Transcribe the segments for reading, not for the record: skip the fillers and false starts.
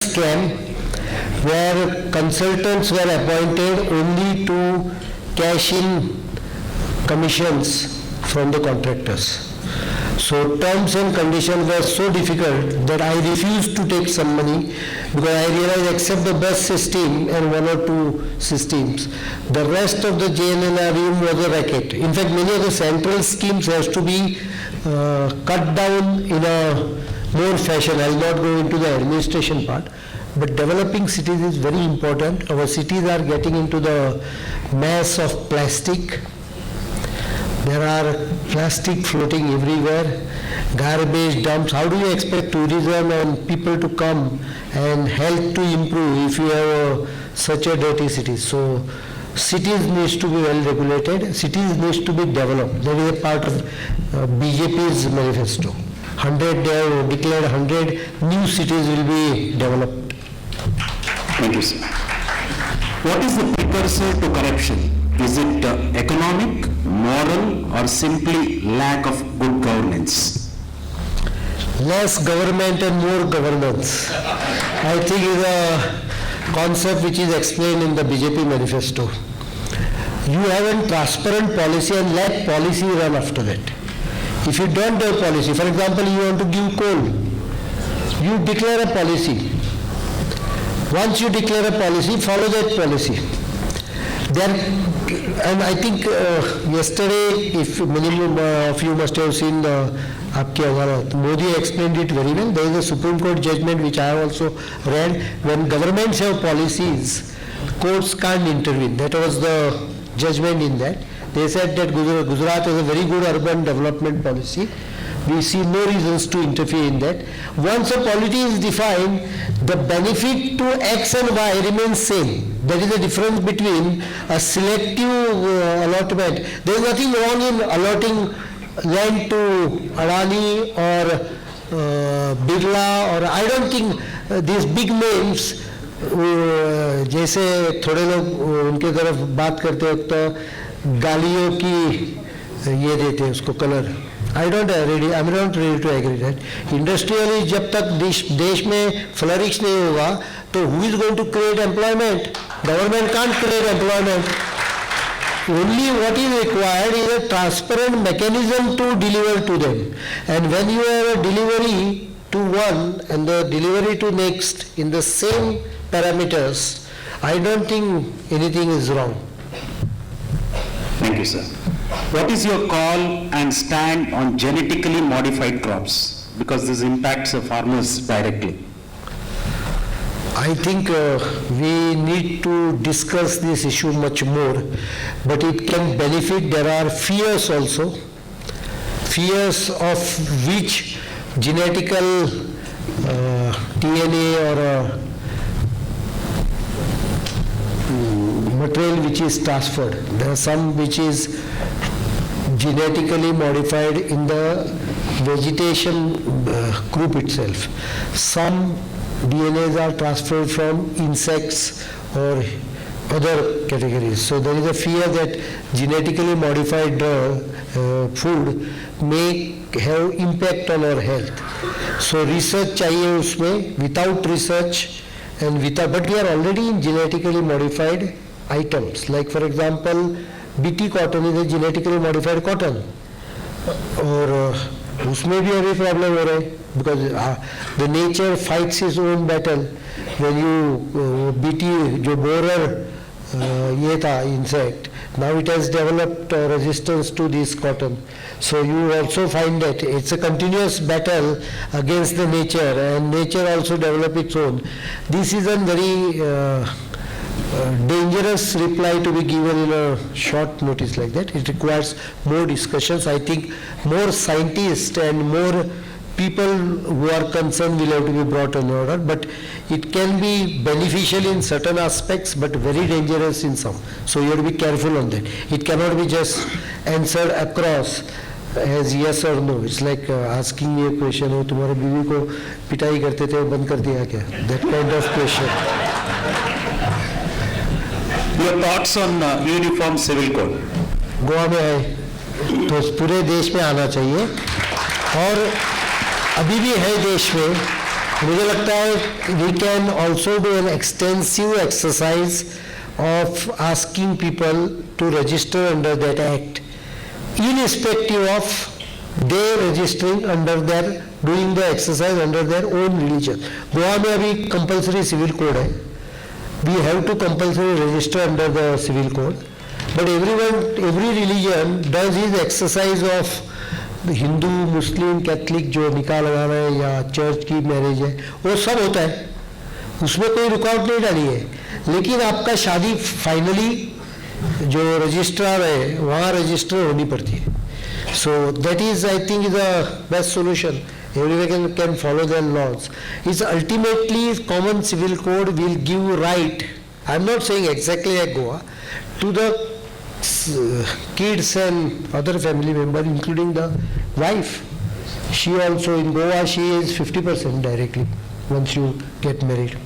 scam where consultants were appointed only to cash in commissions from the contractors. So terms and conditions were so difficult that I refused to take some money because I realized except the bus system and one or two systems, the rest of the JNNRM was a racket. In fact, many of the central schemes has to be cut down in a more fashion. I will not go into the administration part, but developing cities is very important. Our cities are getting into the mass of plastic. There are plastic floating everywhere, garbage dumps. How do you expect tourism and people to come and health to improve if you have such a dirty city? So cities needs to be well regulated, cities needs to be developed. That is a part of BJP's manifesto. 100, they have declared 100 new cities will be developed. Thank you, sir. What is the precursor to corruption? Is it economic, moral, or simply lack of good governance? Less government and more governance, I think, is a concept which is explained in the BJP manifesto. You have a transparent policy and let policy run after that. If you don't have policy, for example, you want to give coal, you declare a policy. Once you declare a policy, follow that policy. And I think yesterday, if many of you must have seen Modi explained it very well. There is a Supreme Court judgment which I have also read. When governments have policies, courts can't intervene. That was the judgment in that. They said that Gujarat has a very good urban development policy. We see no reasons to interfere in that. Once a policy is defined, the benefit to X and Y remains same. That is the difference between a selective allotment. There is nothing wrong in allotting land to Adani or Birla, or I don't think these big names, जैसे थोड़े लोग उनके तरफ बात करते वक्त गालियों की ये देते हैं उसको colour. I'm not ready to agree that. Industrially, जब तक देश में flourish नहीं होगा, तो who is going to create employment? Government can't create employment. Only what is required is a transparent mechanism to deliver to them. And when you have a delivery to one and the delivery to next in the same parameters, I don't think anything is wrong. Thank you, sir. What is your call and stand on genetically modified crops? Because this impacts the farmers directly. I think we need to discuss this issue much more, but it can benefit. There are fears also, fears of which genetical DNA or material which is transferred. There are some which is genetically modified in the vegetation group itself. Some DNAs are transferred from insects or other categories. So there is a fear that genetically modified food may have impact on our health. So research चाहिए उसमें. Without research and without, but we are already in genetically modified items. Like for example, BT cotton is a genetically modified cotton. और उसमें भी अभी problem हो रहा है because the nature fights its own battle. When you BT जो borer ये था insect, now it has developed resistance to this cotton. So you also find that it's a continuous battle against the nature, and nature also develop its own. This is a very dangerous reply to be given in a short notice like that. It requires more discussions. I think more scientists and more people who are concerned will have to be brought on order, but it can be beneficial in certain aspects but very dangerous in some. So you have to be careful on that. It cannot be just answered across as yes or no. It's like asking me a question, oh तुम्हारे बीवी को पिटाई करते थे बंद कर दिया क्या? That kind of question. Your thoughts on uniform civil code? Goa में है तो पूरे देश में आना चाहिए, और अभी भी है देश में, मुझे लगता है we can also do an extensive exercise of asking people to register under that act, irrespective of they registering under their, doing the exercise under their own religion. Goa में अभी compulsory civil code है. We have to compulsory register under the civil code. But every religion does his exercise of Hindu, Muslim, Catholic जो निकाह लगाना है या church की marriage है, वो सब होता है, उसमें कोई रुकावट नहीं डाली है. लेकिन आपका शादी फाइनली जो रजिस्ट्रार है वहाँ रजिस्टर होनी पड़ती है. So that is I think is the best solution. Everyone can follow their laws. It's ultimately common civil code will give right. I'm not saying exactly like Goa, to the kids and other family members, including the wife. She also in Goa she is 50% directly once you get married.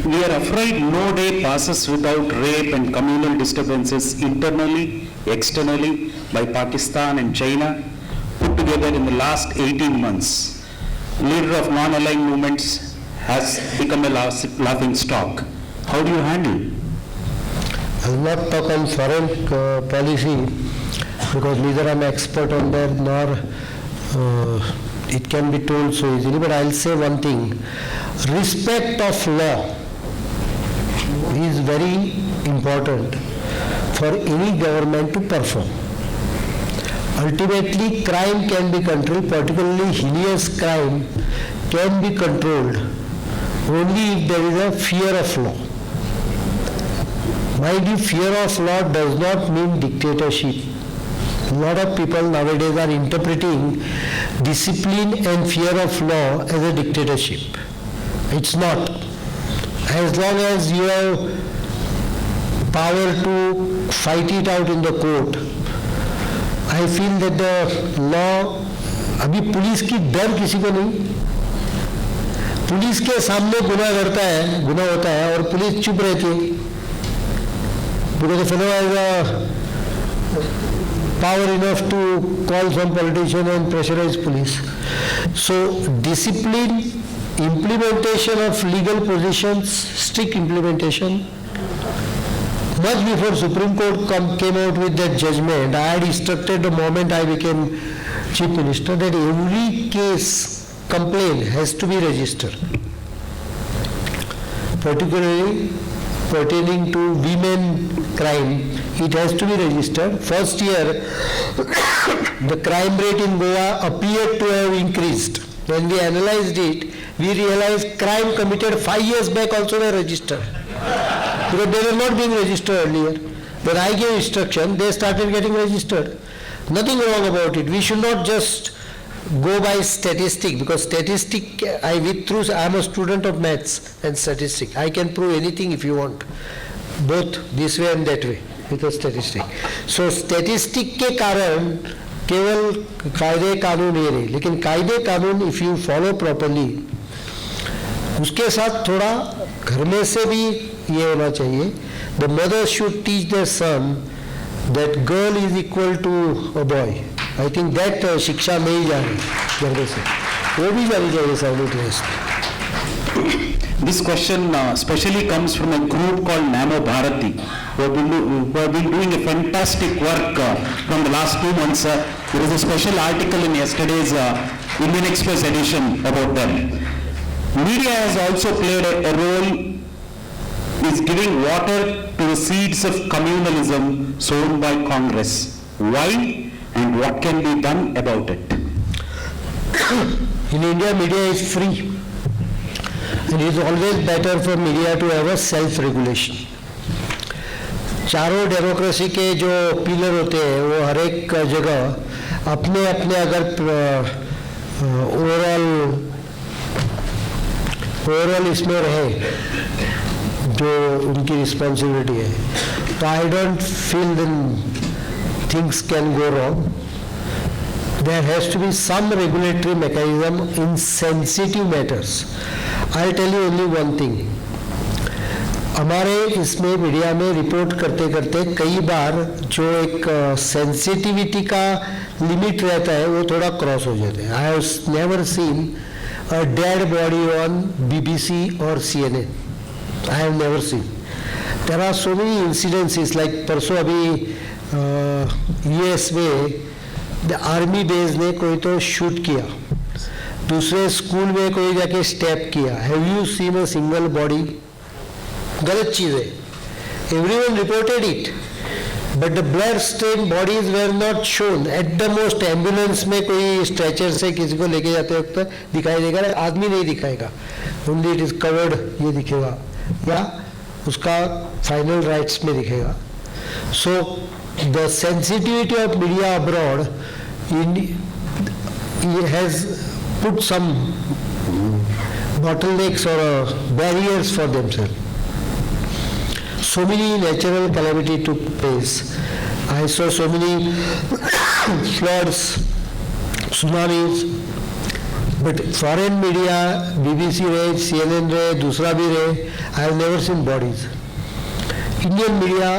We are afraid no day passes without rape and communal disturbances internally, externally by Pakistan and China put together in the last 18 months. Leader of non-aligned movements has become a laughing stock. How do you handle? I will not talk on foreign policy because neither I'm expert on that nor it can be told so easily, but I'll say one thing. Respect of law is very important for any government to perform. Ultimately, crime can be controlled, particularly heinous crime can be controlled only if there is a fear of law. Mind you, fear of law does not mean dictatorship. A lot of people nowadays are interpreting discipline and fear of law as a dictatorship. It's not. As long as you have power to fight it out in the court, I feel that the law, अभी police की डर किसी को नहीं. Police के सामने गुनाह होता है और पुलिस चुप रहती है. Because the fellow has power enough to call some politician and pressurize police. So discipline, implementation of legal positions, strict implementation. Much before Supreme Court came out with that judgment, I had instructed the moment I became Chief Minister that every case complaint has to be registered. Particularly pertaining to women crime, it has to be registered. First year, the crime rate in Goa appeared to have increased. When we analyzed it, we realized crime committed 5 years back also were registered. Because they were not being registered earlier. When I gave instruction, they started getting registered. Nothing wrong about it. We should not just go by statistic, because statistic, I'm a student of maths and statistics. I can prove anything if you want, both this way and that way with a statistic. So statistic के कारण केवल कायदे कानून ये नहीं, लेकिन कायदे कानून if you follow properly, उसके साथ थोड़ा घर में से भी ये होना चाहिए. The mother should teach their son that girl is equal to a boy. I think that शिक्षा में ही जा रही है घर से, वो भी जानी चाहिए simultaneously. This question especially comes from a group called Nano Bharati, who have been doing a fantastic work from the last 2 months. There is a special article in yesterday's Indian Express edition about them. Media has also played a role, is giving water to the seeds of communalism sown by Congress. Why and what can be done about it? In India, media is free. It is always better for media to have a self-regulation. चारों democracy के जो pillar होते हैं वो हर एक जगह अपने अपने अगर ओवरऑल इसमें रहे जो उनकी रिस्पॉन्सिबिलिटी है, तो I don't feel then things can go wrong. There has to be some regulatory mechanism in sensitive matters. I'll tell you only one thing. हमारे इसमें मीडिया में रिपोर्ट करते करते कई बार जो एक सेंसिटिविटी का लिमिट रहता है वो थोड़ा क्रॉस हो जाता है. I have never seen a dead body on BBC और CNN. I have never seen. There are so many incidences like परसों अभी US में द आर्मी बेस ने कोई तो शूट किया, दूसरे स्कूल में कोई जाके स्टेप किया. Have you seen a single body? गलत चीज है. Everyone reported it but the blood stain bodies were not shown. At the most ambulance में कोई स्ट्रेचर से किसी को लेके जाते वक्त दिखाई देगा, आदमी नहीं दिखाएगा, ओनली इट इज कवर्ड ये दिखेगा या उसका फाइनल राइट्स में दिखेगा. So the sensitivity of media abroad has put some bottlenecks or barriers for themselves. So many natural calamities took place. I saw so many floods, tsunamis. But foreign media, BBC रहे, CNN रहे, दूसरा भी रहे, I have never seen bodies. Indian media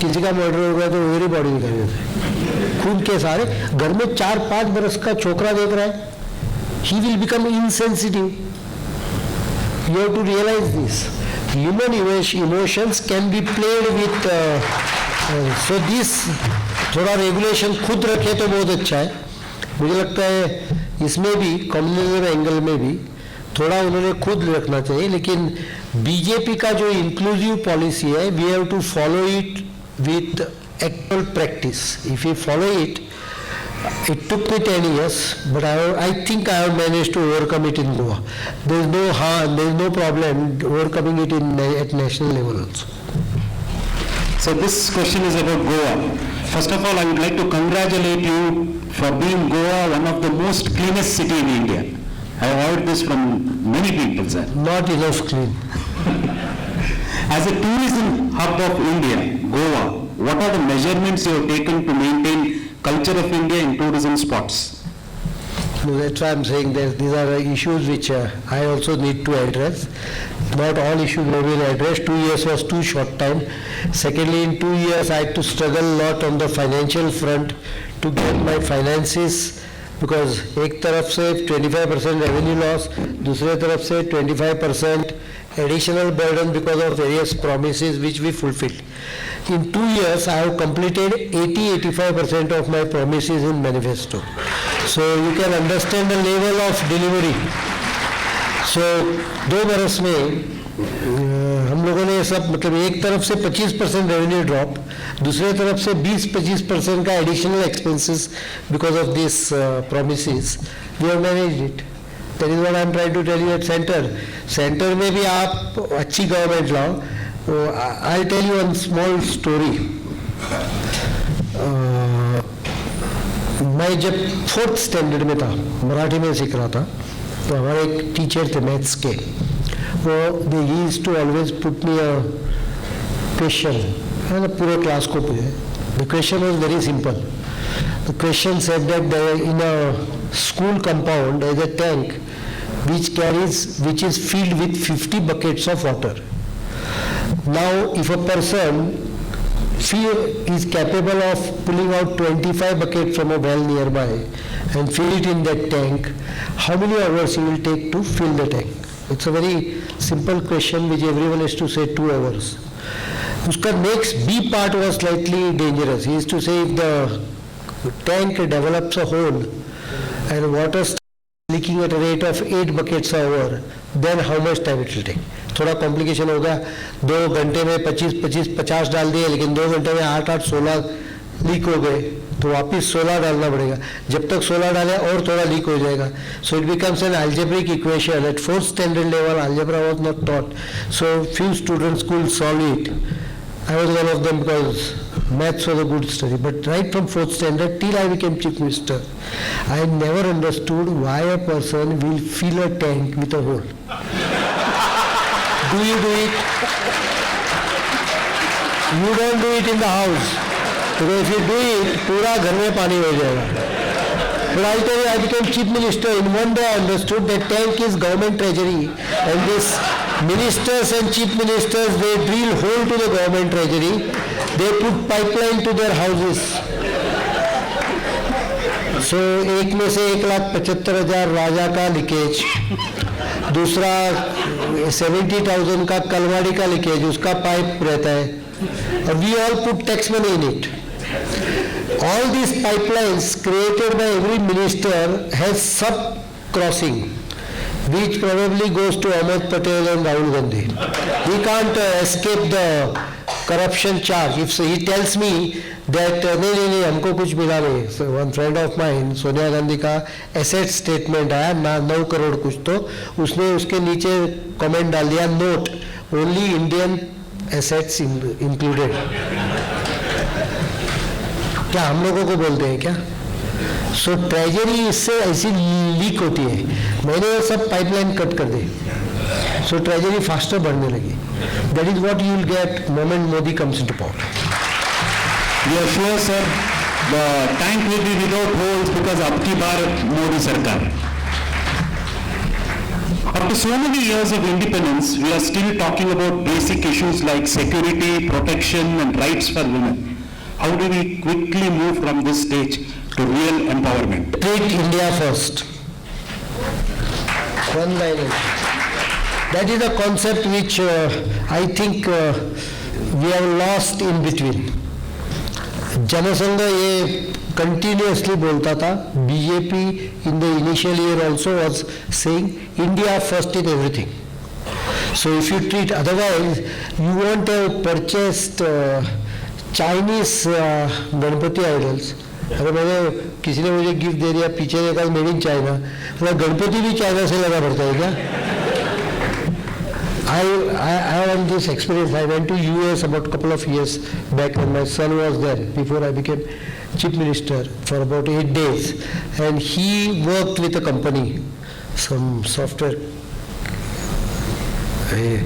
किसी का murder हो गया तो मेरी बॉडी दिखाई देती है, खून के सारे. घर में 4-5 बरस का छोकरा देख रहा है, he will become insensitive. You have to realize this. Human emotions can be played with. So this थोड़ा रेगुलेशन खुद रखे तो बहुत अच्छा है. मुझे लगता है इसमें भी कम्युनलिज्म एंगल में भी थोड़ा उन्होंने खुद रखना चाहिए. लेकिन बीजेपी का जो इंक्लूसिव पॉलिसी है, we have to follow it with actual practice. If you follow it, it took me 10 years, but I think I have managed to overcome it in Goa. There is no harm, there is no problem overcoming it at national level also. So this question is about Goa. First of all, I would like to congratulate you for being Goa one of the most cleanest city in India. I have heard this from many people, sir. Not enough clean. As a tourism hub of India, Goa, what are the measurements you have taken to maintain culture of India in tourism spots? No, that's why I'm saying that these are issues which I also need to address. Not all issues have been addressed. 2 years was too short time. Secondly, in 2 years I had to struggle a lot on the financial front to get my finances, because एक तरफ से 25% revenue loss, दूसरे तरफ से 25% additional burden because of various promises which we fulfilled. In 2 years, I have completed 80-85% of my promises in manifesto. So you can understand the level of delivery. So 2 बरस में हम लोगों ने सब, मतलब एक तरफ से 25% रेवेन्यू ड्रॉप, दूसरे तरफ से 20-25% का additional expenses because of this promises. We have managed it. That is what I am trying to tell you. At centre में भी आप अच्छी गवर्नमेंट लाओ. I tell you one small story. मैं जब 4th स्टैंडर्ड में था, मराठी में सीख रहा था, तो हमारे एक टीचर थे मैथ्स के. वो they used to always put me a question, पूरे क्लास को पूछे. The question was very simple. The question said that in a school compound there is a tank which is filled with 50 buckets of water. Now, if a person is capable of pulling out 25 buckets from a well nearby and fill it in that tank, how many hours he will take to fill the tank? It's a very simple question which everyone has to say 2 hours. Uska next B part was slightly dangerous. He is to say if the tank develops a hole and water leaking at a rate of 8 buckets an hour, then how much time it will take? थोड़ा complication होगा. 2 घंटे में 25-50 डाल दिए, लेकिन 2 घंटे में 8-16 leak हो गए, तो वापिस 16 डालना पड़ेगा. जब तक 16 डाले और थोड़ा लीक हो जाएगा. So it becomes N algebraic equation. At 4th standard level, algebra was not taught, so few students could solve it. I was one of them because maths was a good study. But right from 4th standard till I became chief minister, I never understood why a person will fill a tank with a hole. Do you do it? You don't do it in the house. Because if you do it, पूरा घर में पानी हो जाएगा. But I tell you, I became chief minister. In one day I understood that tank is government treasury, and this Ministers and chief ministers, they drill hole to the government treasury, they put pipeline to their houses. So एक में से 1,75,000 राजा का leakage, दूसरा 70,000 का कलवाड़ी का leakage, उसका pipe रहता है, और we all put tax money in it. All these pipelines created by every minister has sub-crossing, which probably goes to Ahmed Patel and Rahul Gandhi. He can't escape the corruption charge. If he tells me that नहीं हमको कुछ मिला नहीं, so one friend of mine, Sonia Gandhi का asset statement आया 9 करोड़ कुछ, तो उसने उसके नीचे comment डाल दिया note only Indian assets included. क्या हम लोगों को बोलते हैं क्या? सो ट्रेजरी इससे ऐसी लीक होती है, मैंने वो सब पाइपलाइन कट कर दी, सो ट्रेजरी फास्टर बढ़ने लगी. That is what you will get moment Modi comes into power. We are sure, sir, the tank will be without holes because अब की बार मोदी सरकार. After so many years of independence, we are still talking about basic issues like security, protection, and rights for women. How do we quickly move from this stage to real empowerment? Treat India first. One line. That is a concept which I think we have lost in between. Jansangh ये continuously बोलता था, BJP in the initial year also was saying India first in everything. So if you treat, otherwise you won't have purchased Chinese Ganpati idols. अरे मैंने किसी ने मुझे gift दे दिया, पीछे देखा मेड इन चाइना, मतलब गणपति भी चाइना से लगा पड़ता है क्या? I had this experience. I went to US about a couple of years back when my son was there, before I became chief minister, for about 8 days, and he worked with a company, some software, I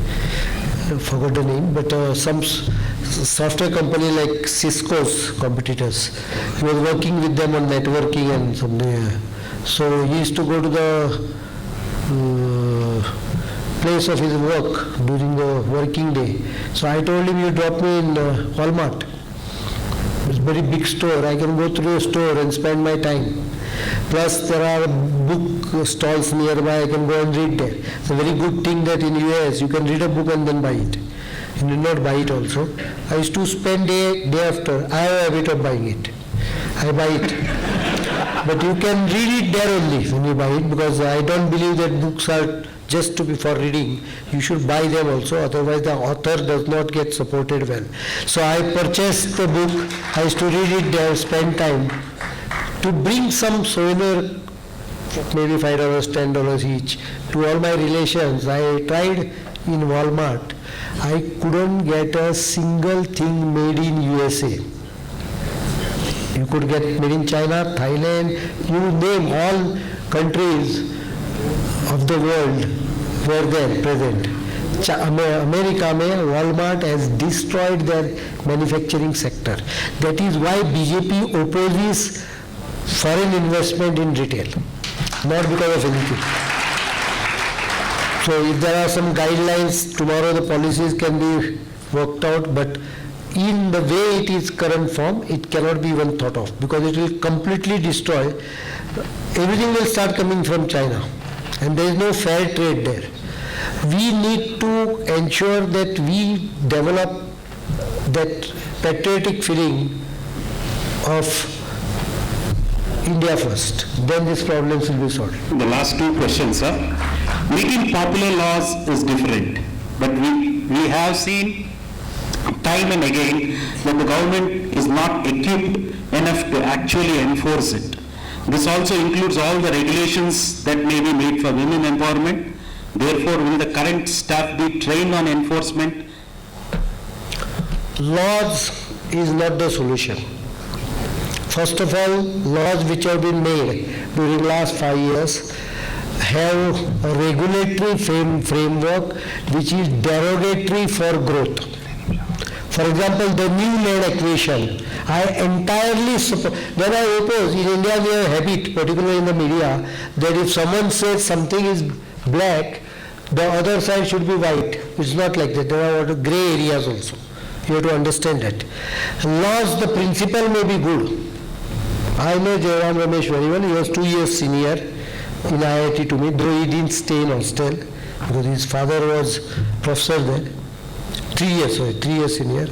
forgot the name, but some software company like Cisco's competitors. He was working with them on networking and something. So he used to go to the place of his work during the working day. So I told him, you drop me in Walmart. It's a very big store. I can go through a store and spend my time. Plus there are book stalls nearby. I can go and read there. It's a very good thing that in US you can read a book and then buy it. You need not buy it also. I used to spend day after. I have a habit of buying it. I buy it. But you can read it there only when you buy it, because I don't believe that books are just to be for reading. You should buy them also, otherwise the author does not get supported well. So I purchased the book, I used to read it there, spend time. To bring some souvenir, maybe $5, $10 each, to all my relations. I tried in Walmart. I couldn't get a single thing made in USA. You could get made in China, Thailand, you name all countries of the world were there present. America में Walmart has destroyed their manufacturing sector. That is why BJP opposes foreign investment in retail, not because of anything. So if there are some guidelines, tomorrow the policies can be worked out, but in the way it is current form, it cannot be even thought of, because it will completely destroy. Everything will start coming from China, and there is no fair trade there. We need to ensure that we develop that patriotic feeling of India first, then these problems will be solved. The last two questions, sir. Making popular laws is different, but we have seen time and again that the government is not equipped enough to actually enforce it. This also includes all the regulations that may be made for women empowerment. Therefore, will the current staff be trained on enforcement? Laws is not the solution. First of all, laws which have been made during last 5 years have a regulatory framework which is derogatory for growth. For example, the new land acquisition, I entirely support. When I oppose, in India we have a habit, particularly in the media, that if someone says something is black, the other side should be white. It's not like that. There are what gray areas also. You have to understand that. Laws, the principle may be good. I know Jairam Ramesh very well. He was 2 years senior in IIT to me, though he didn't stay in hostel because his father was professor there. 3 years senior.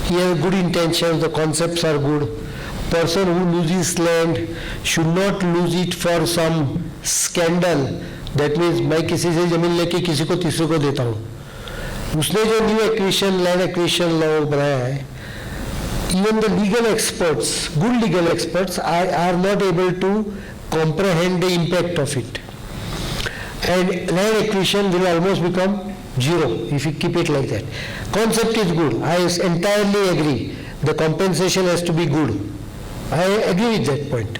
He has good intentions, the concepts are good. Person who loses land should not lose it for some scandal. That means मैं किसी से जमीन लेके किसी को तीसरे को देता हूँ. उसने जो new acquisition land acquisition law बनाया है, even the legal experts, good legal experts, are not able to comprehend the impact of it. And land acquisition will almost become zero if you keep it like that. Concept is good. I entirely agree. The compensation has to be good. I agree with that point.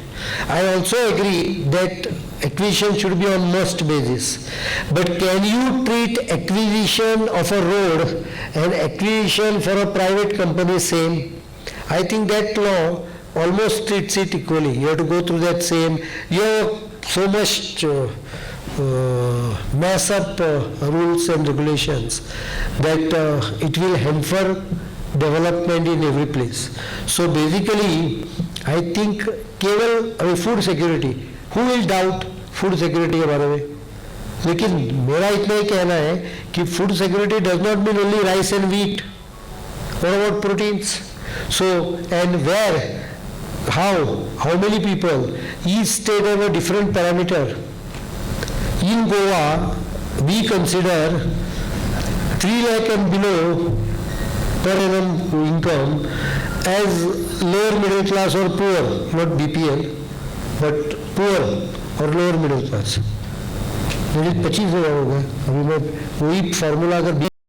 I also agree that acquisition should be on must basis. But can you treat acquisition of a road and acquisition for a private company same? I think that law almost treats it equally. You have to go through that same. You have so much mass up rules and regulations that it will hamper development in every place. So basically, I think केवल food security, who will doubt food security के बारे में? लेकिन मेरा इतना ही कहना है कि food security does not mean only rice and wheat. What about proteins? So, and where, how many people? Each state have a different parameter. In Goa, we consider 3 lakh and below per annum income as lower middle class or poor, not BPL, but poor or lower middle class. मेरे 25,000 हो गए. अभी मैं वही formula अगर